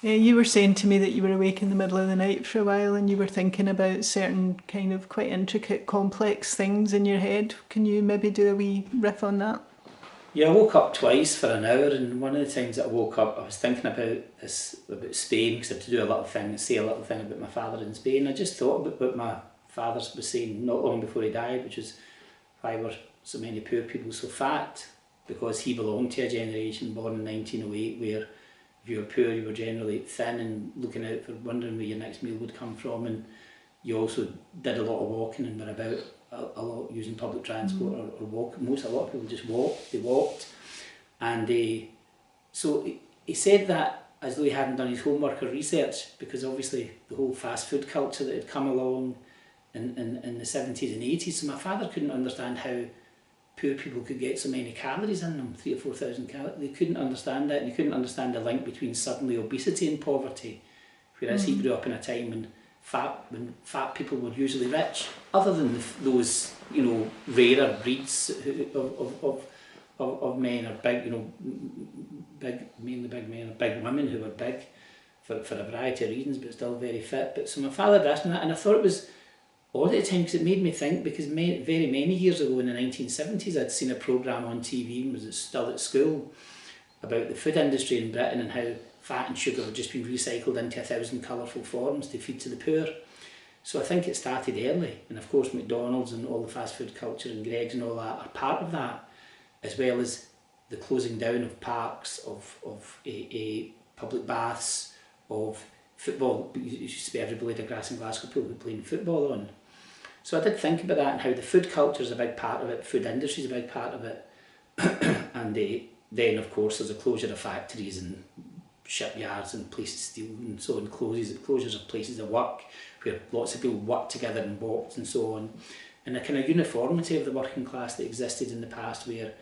You were saying to me that you were awake in the middle of the night for a while and you were thinking about certain kind of quite intricate, complex things in your head. Can you maybe do a wee riff on that? Yeah, I woke up twice for an hour, and one of the times that I woke up, I was thinking about Spain, because I had to do a little thing, say a little thing about my father in Spain. I just thought about what my father was saying not long before he died, which was why were so many poor people so fat? Because he belonged to a generation born in 1908 where if you were poor, you were generally thin and looking out for wondering where your next meal would come from, and you also did a lot of walking and were about a lot using public transport or walk. A lot of people just walked. They walked, and so he said that as though he hadn't done his homework or research, because obviously the whole fast food culture that had come along in the 70s and 80s. So my father couldn't understand how poor people could get so many calories in them, 3 or 4 thousand calories. They couldn't understand that, and they couldn't understand the link between suddenly obesity and poverty. Whereas he grew up in a time when fat people were usually rich, other than those rarer breeds of men, or big mainly big men or big women who were big for a variety of reasons, but still very fit. But so my father asked me that, and I thought it was odd at the time because it made me think, because very many years ago in the 1970s I'd seen a programme on TV and was still at school about the food industry in Britain and how fat and sugar had just been recycled into 1,000 colourful forms to feed to the poor. So I think it started early, and of course McDonald's and all the fast food culture and Greggs and all that are part of that, as well as the closing down of parks, of public baths, of football. It used to be every blade of grass in Glasgow people were playing football on. So I did think about that and how the food culture is a big part of it, food industry is a big part of it, and then of course there's a closure of factories and shipyards and places to steal and so on, closures of places of work where lots of people worked together and walked and so on, and a kind of uniformity of the working class that existed in the past, where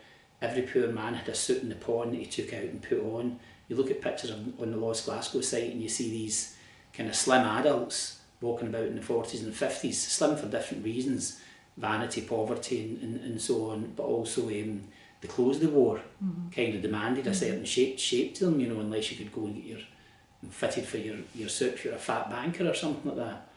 every poor man had a suit in the pawn that he took out and put on. You look at pictures on the Lost Glasgow site and you see these kind of slim adults walking about in the 40s and 50s, slim for different reasons, vanity, poverty and so on, but also the clothes they wore kind of demanded a certain shape to them, unless you could go and get your fitted for your suit if you're a fat banker or something like that.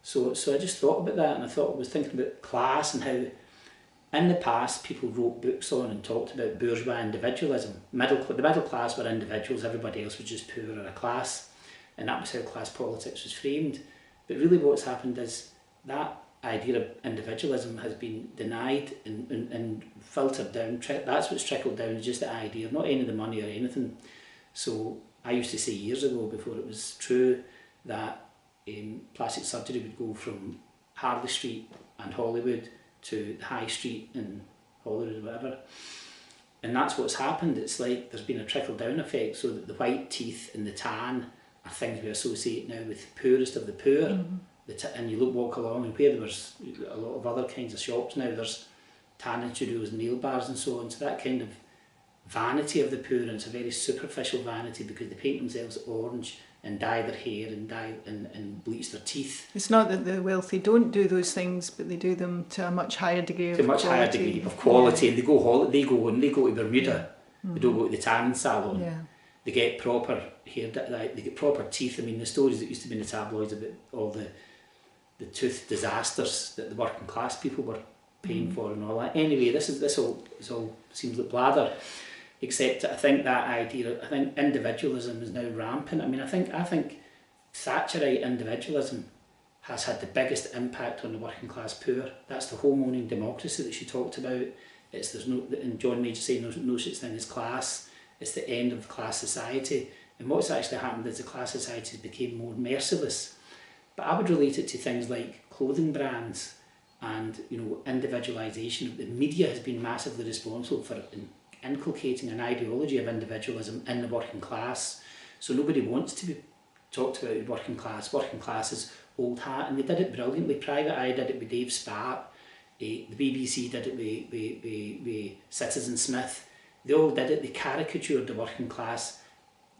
So I just thought about that, and I was thinking about class and how in the past people wrote books on and talked about bourgeois individualism. The middle class were individuals, everybody else was just poor or a class, and that was how class politics was framed. But really what's happened is that idea of individualism has been denied and filtered down. That's what's trickled down, just the idea of not any of the money or anything. So I used to say years ago, before it was true, that plastic surgery would go from Harley Street and Hollywood to the High Street in Hollywood or whatever. And that's what's happened. It's like there's been a trickle down effect, so that the white teeth and the tan are things we associate now with the poorest of the poor. And you walk along, and where there was a lot of other kinds of shops now, there's tanning studios and nail bars and so on. So that kind of vanity of the poor, and it's a very superficial vanity because they paint themselves orange and dye their hair and bleach their teeth. It's not that the wealthy don't do those things, but they do them to a much higher degree of quality. Higher degree of quality, and they go to Bermuda. They don't go to the tanning salon. Yeah. They get proper hair, they get proper teeth. I mean, the stories that used to be in the tabloids about all the tooth disasters that the working class people were paying for and all that. Anyway, this all seems like blather, except I think individualism is now rampant. I mean, I think Thatcherite individualism has had the biggest impact on the working class poor. That's the home owning democracy that she talked about. And John Major saying there's no such thing as class. It's the end of the class society. And what's actually happened is the class society became more merciless. But I would relate it to things like clothing brands and individualisation. The media has been massively responsible for inculcating an ideology of individualism in the working class. So nobody wants to be talked about the working class. Working class is old hat, and they did it brilliantly. Private Eye did it with Dave Spark. The BBC did it with Citizen Smith. They all did it. They caricatured the working class,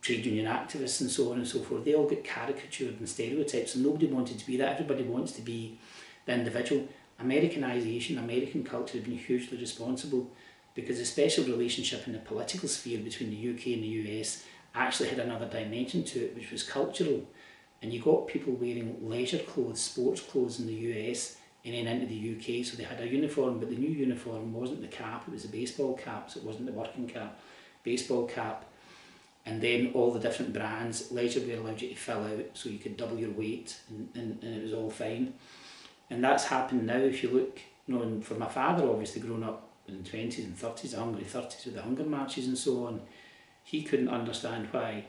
trade union activists and so on and so forth. They all get caricatured and stereotypes, and nobody wanted to be that. Everybody wants to be the individual. Americanisation, American culture has been hugely responsible, because the special relationship in the political sphere between the UK and the US actually had another dimension to it, which was cultural. And you got people wearing leisure clothes, sports clothes in the US and then into the UK. So they had a uniform, but the new uniform wasn't the cap, it was a baseball cap, so it wasn't the working cap, baseball cap. And then all the different brands, leisure wear allowed you to fill out so you could double your weight, and it was all fine. And that's happened now. If you look, you know, and for my father, obviously growing up in the 20s and 30s, the hungry 30s with the hunger marches and so on, he couldn't understand why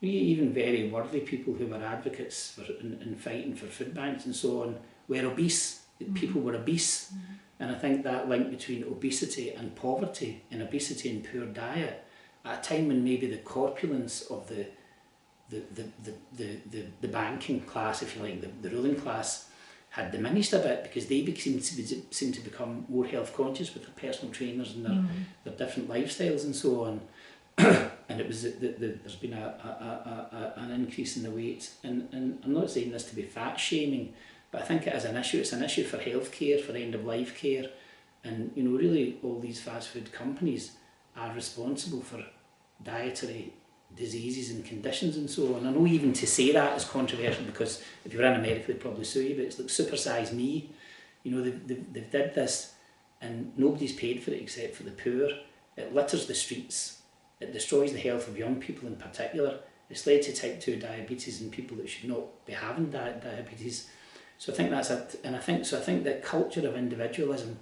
even very worthy people who were advocates for in fighting for food banks and so on were obese. People were obese. And I think that link between obesity and poverty, and obesity and poor diet, at a time when maybe the corpulence of the banking class, if you like, the ruling class, had diminished a bit, because they seemed to become more health conscious with their personal trainers and their different lifestyles and so on. And it was there's been an increase in the weight, and I'm not saying this to be fat shaming, but I think it is an issue. It's an issue for healthcare, for end of life care, and you know, really all these fast food companies are responsible for dietary diseases and conditions and so on. I know even to say that is controversial, because if you were in America they'd probably sue you, but it's like Super Size Me. You know, they've did this and nobody's paid for it except for the poor. It litters the streets. It destroys the health of young people in particular. It's led to type 2 diabetes in people that should not be having diabetes. So I think that's it. And I think the culture of individualism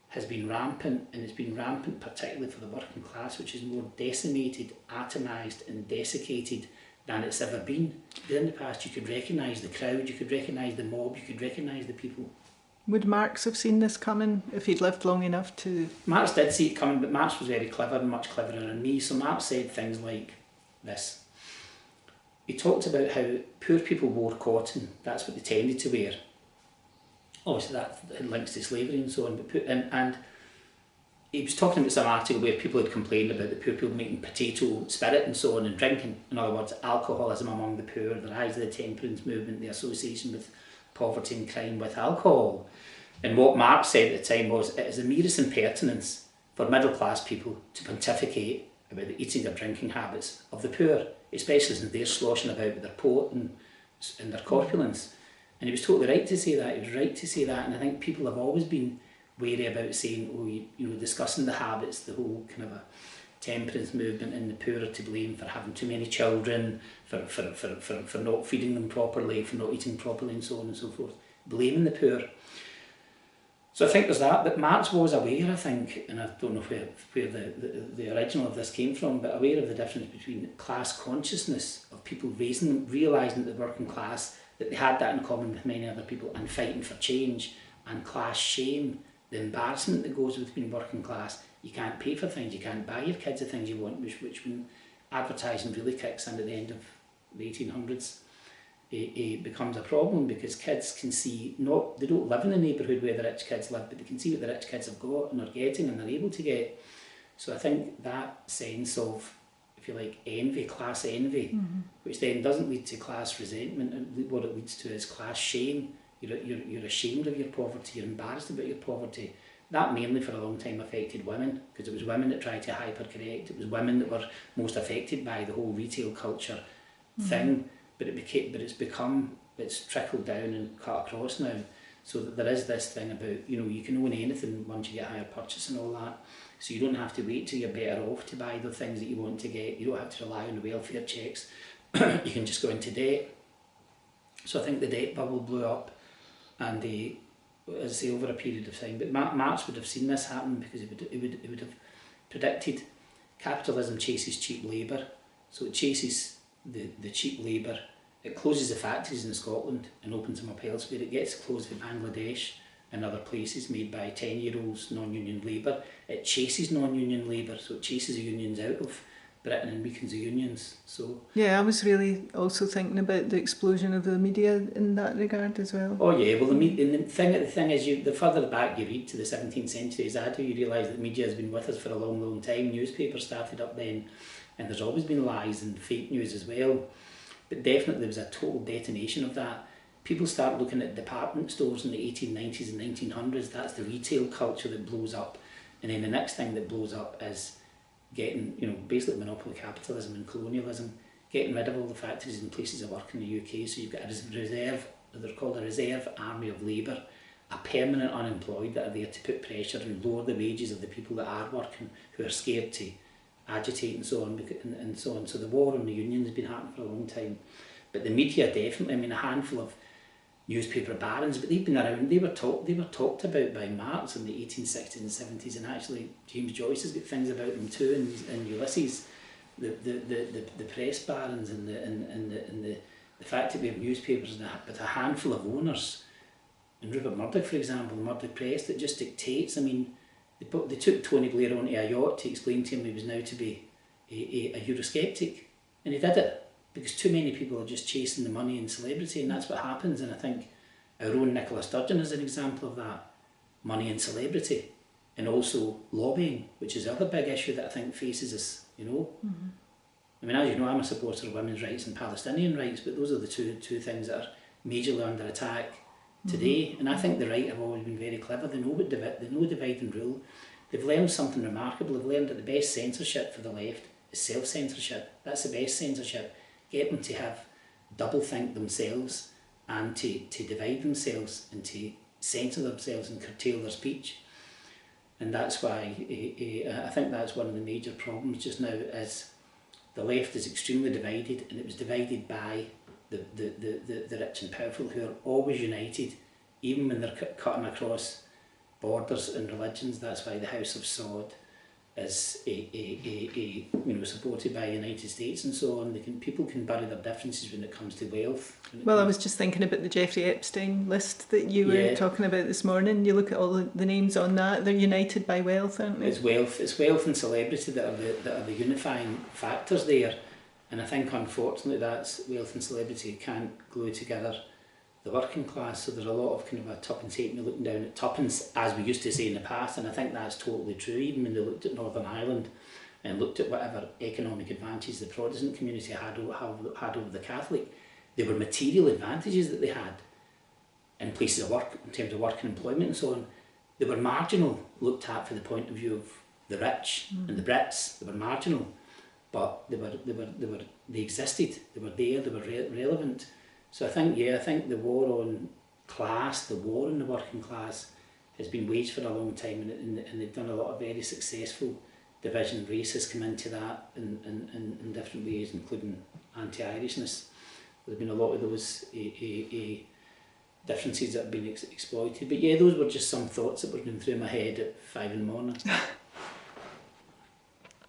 has been rampant, and it's been rampant particularly for the working class, which is more decimated, atomised and desiccated than it's ever been. Because in the past you could recognise the crowd, you could recognise the mob, you could recognise the people. Would Marx have seen this coming if he'd lived long enough to... Marx did see it coming, but Marx was very clever, much cleverer than me. So Marx said things like this. He talked about how poor people wore cotton, that's what they tended to wear. Obviously that links to slavery and so on, but and he was talking about some article where people had complained about the poor people making potato spirit and so on and drinking. In other words, alcoholism among the poor, the rise of the temperance movement, the association with poverty and crime with alcohol. And what Marx said at the time was, it is the merest impertinence for middle class people to pontificate about the eating or drinking habits of the poor, especially since they're sloshing about with their port and their corpulence. And he was totally right to say that. He was right to say that. And I think people have always been wary about saying, oh, you know, discussing the habits, the whole kind of a temperance movement, and the poor are to blame for having too many children, for not feeding them properly, for not eating properly and so on and so forth. Blaming the poor. So I think there's that, but Marx was aware, I think, and I don't know where the original of this came from, but aware of the difference between class consciousness of people realising that the working class, that they had that in common with many other people, and fighting for change, and class shame, the embarrassment that goes with being working class. You can't pay for things, you can't buy your kids the things you want, which when advertising really kicks in at the end of the 1800s, it becomes a problem, because kids can see, they don't live in the neighbourhood where the rich kids live, but they can see what the rich kids have got and are getting and they're able to get. So I think that sense of, if you like, envy, class envy, which then doesn't lead to class resentment, and what it leads to is class shame. You're ashamed of your poverty, you're embarrassed about your poverty. That mainly for a long time affected women, because it was women that tried to hypercorrect. It was women that were most affected by the whole retail culture thing. But it's trickled down and cut across now. So that there is this thing about, you know, you can own anything once you get higher purchase and all that. So you don't have to wait till you're better off to buy the things that you want to get. You don't have to rely on the welfare checks. You can just go into debt. So I think the debt bubble blew up, and as I say, over a period of time. But Marx would have seen this happen, because he would have predicted capitalism chases cheap labour. So it chases the cheap labour. It closes the factories in Scotland and opens them up elsewhere. It gets closed in Bangladesh and other places made by 10-year-olds, non-union labour. It chases non-union labour, so it chases the unions out of Britain and weakens the unions. So yeah, I was really also thinking about the explosion of the media in that regard as well. Oh yeah, well the thing is, the further back you read to the 17th century as I do, you realise that media has been with us for a long, long time. Newspapers started up then, and there's always been lies and fake news as well. But definitely there was a total detonation of that. People start looking at department stores in the 1890s and 1900s. That's the retail culture that blows up. And then the next thing that blows up is getting, you know, basically monopoly capitalism and colonialism, getting rid of all the factories and places of work in the UK. So you've got a reserve, they're called a reserve army of labour, a permanent unemployed that are there to put pressure and lower the wages of the people that are working, who are scared to agitate and so on, and so on. So the war on the union has been happening for a long time. But the media definitely, I mean, a handful of newspaper barons, but they've been around, they were talked about by Marx in the 1860s and 70s, and actually James Joyce has got things about them too, in Ulysses, the press barons and the fact that we have newspapers with a handful of owners. And Rupert Murdoch, for example, the Murdoch Press, that just dictates. I mean, they took Tony Blair onto a yacht to explain to him he was now to be a Eurosceptic, and he did it because too many people are just chasing the money and celebrity, and that's what happens. And I think our own Nicola Sturgeon is an example of that, money and celebrity, and also lobbying, which is the other big issue that I think faces us, you know. Mm-hmm. I mean, as you know, I'm a supporter of women's rights and Palestinian rights, but those are the two things that are majorly under attack today. And I think the right have always been very clever. They know divide and rule. They've learned something remarkable. They've learned that the best censorship for the left is self-censorship. That's the best censorship. Get them to have double think themselves and to divide themselves and to censor themselves and curtail their speech. And that's why I think that's one of the major problems just now, is the left is extremely divided, and it was divided by the rich and powerful, who are always united, even when they're cutting across borders and religions. That's why the House of Sod is supported by the United States and so on. People can bury their differences when it comes to wealth. Well, I was just thinking about the Jeffrey Epstein list that you were talking about this morning. You look at all the names on that; they're united by wealth, aren't they? It's wealth and celebrity that are the unifying factors there. And I think, unfortunately, that's wealth and celebrity can't glue together the working class. So there's a lot of kind of a tuppence halfpenny looking down at tuppence, as we used to say in the past, and I think that's totally true. Even when they looked at Northern Ireland and looked at whatever economic advantages the Protestant community had over the Catholic, they were material advantages that they had in places of work, in terms of work and employment and so on. They were marginal, looked at from the point of view of the rich and the Brits. They were marginal, but they existed. They were there. They were relevant. So I think the war on class, the war on the working class, has been waged for a long time, and they've done a lot of very successful division. Race has come into that in different ways, including anti-Irishness. There's been a lot of those differences that have been exploited. But yeah, those were just some thoughts that were going through my head at 5 in the morning.